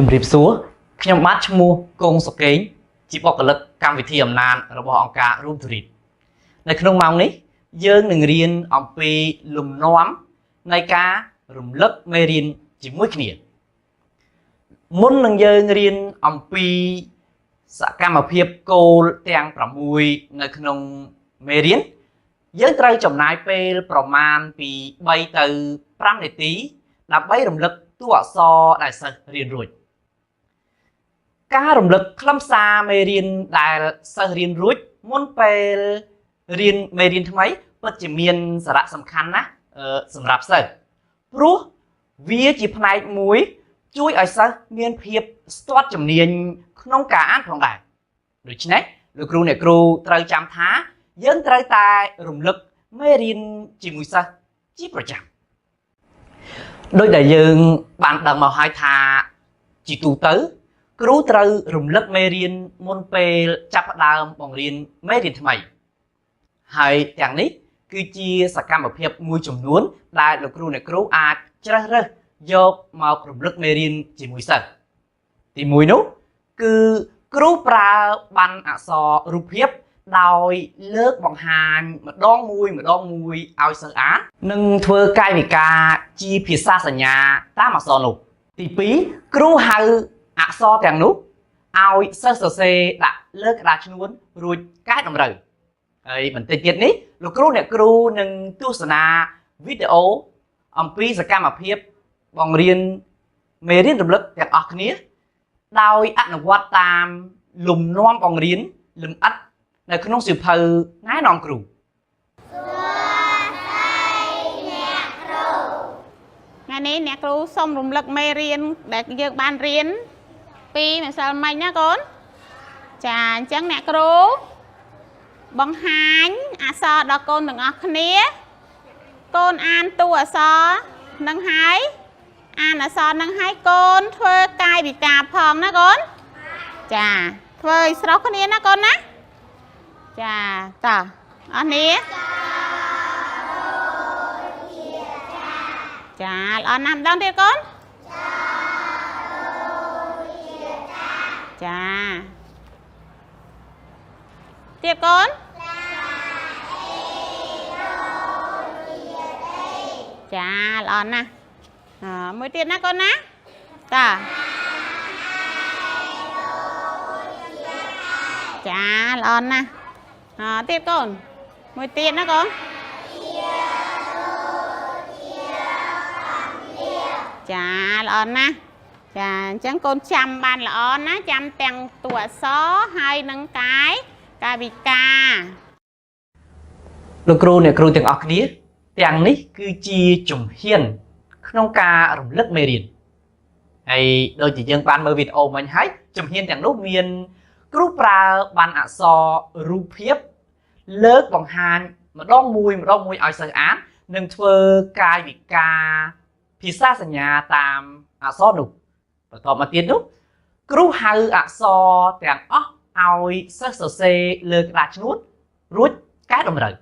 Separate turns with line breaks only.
ជំរាបសួរខ្ញុំបាទឈ្មោះកុងសុកេងជាបុគ្គលិកកម្មវិធីអំណាចរបស់អង្គការរួមទូរីតនៅក្នុងម៉ោងនេះយើងនឹងរៀនអំពីលំនាំនៃការរំលឹកមេរៀនជាមួយគ្នាមុននឹងយើងរៀនអំពីសកម្មភាពគោលទាំង6នៅក្នុងមេរៀនយើងត្រូវចំណាយពេលប្រមាណពី3ទៅ5នាទីដើម្បីរំលឹកតួអក្សរដែលសិស្សរៀនរួចការរំលឹកខ្លឹមសារមេរៀនដែលសិស្សរៀនរួចមុនពេលរៀនមេរៀនថ្មីពិតជាមានសារៈសំខាន់ណាស់សម្រាប់សិស្សព្រោះវាជាផ្នែកមួយជួយឲ្យសិស្សមានភាពស្ទាត់ជំនាញក្នុងការអានផងដែរដូច្នេះលោកគ្រូអ្នកគ្រូត្រូវចាំថាយើងត្រូវតែរំលឹកមេរៀនជាមួយសិស្សជាប្រចាំដោយដែលយើងបានដឹងមកហើយថាជាទូទៅគ្រូត្រូវរំលឹកមេរៀនមុនពេលចាប់ផ្ដើមបង្រៀនមេរៀនថ្មីហើយទាំងនេះគឺជាសកម្មភាពមួយចំនួនដែលលោកគ្រូអ្នកគ្រូអាចជ្រើសរើសយកមករំលឹកមេរៀនជាមួយសិស្សទី1នោះគឺគ្រូប្រើបណ្ណអក្សររូបភាពដោយលើកបង្ហាញម្ដងមួយឲ្យសិស្សអាននិងធ្វើកាយវិការជាភាសាសញ្ញាតាមអក្សរនោះទី2គ្រូហៅអក្សរទាំងនោះឲ្យសិស្សសរសេរដាក់លើក្តារឈ្នួនរួចកែតម្រូវហើយបន្តិចទៀតនេះលោកគ្រូអ្នកគ្រូនឹងទស្សនាវីដេអូអំពីសកម្មភាពបង្រៀនមេរៀនរំលឹកទាំងអស់គ្នាដោយអនុវត្តតាមលំនាំបង្រៀនលម្អិតនៅក្នុងសៀវភៅណែនាំគ្រូ
ថ្ងៃនេះអ្នកគ្រូសូមរំលឹកមេរៀនដែលយើងបានរៀនពីម្សិលមិញណាកូនចាអញ្ចឹងអ្នកគ្រូបង្ហាញអក្សរដល់កូនទាំងអស់គ្នាកូនអានតួអក្សរនឹងហើយអានអក្សរនឹងហើយកូនធ្វើកាយវិការផងណាកូនចាធ្វើឲ្យស្រស់គ្នាណាកូនណាចាតោះអស់នេះចាល្អណាស់ម្ដងទៀតកូនចាទៀតកូនចាល្អណាស់មួយទៀតណាកូនណាតាចាល្អណាស់ទៀតកូនមួយទៀតណាកូនចាល្អណាស់ចាអញ្ចឹងកូនចាំបានល្អណាចាំទាំងតួអក្សរហើយនឹងកាយវិការ
លោកគ្រូអ្នកគ្រូទាំងអស់គ្នាទាំងនេះគឺជាជំហានក្នុងការរំលឹកមេរៀនហើយដូចជាយើងបានមើលវីដេអូមិញហើយជំហានទាំងនោះមានគ្រូប្រើបណ្ណអក្សររូបភាពលើកបង្ហាញម្ដងមួយឲ្យសិស្សអាននិងធ្វើកាយវិការភាសាសញ្ញាតាមអក្សរនោះបន្តមកទៀតនោះគ្រូហៅអក្សរទាំងអស់ឲ្យសិស្សសរសេរលើក្តារឈ្នួនរួចកែតម្រូវ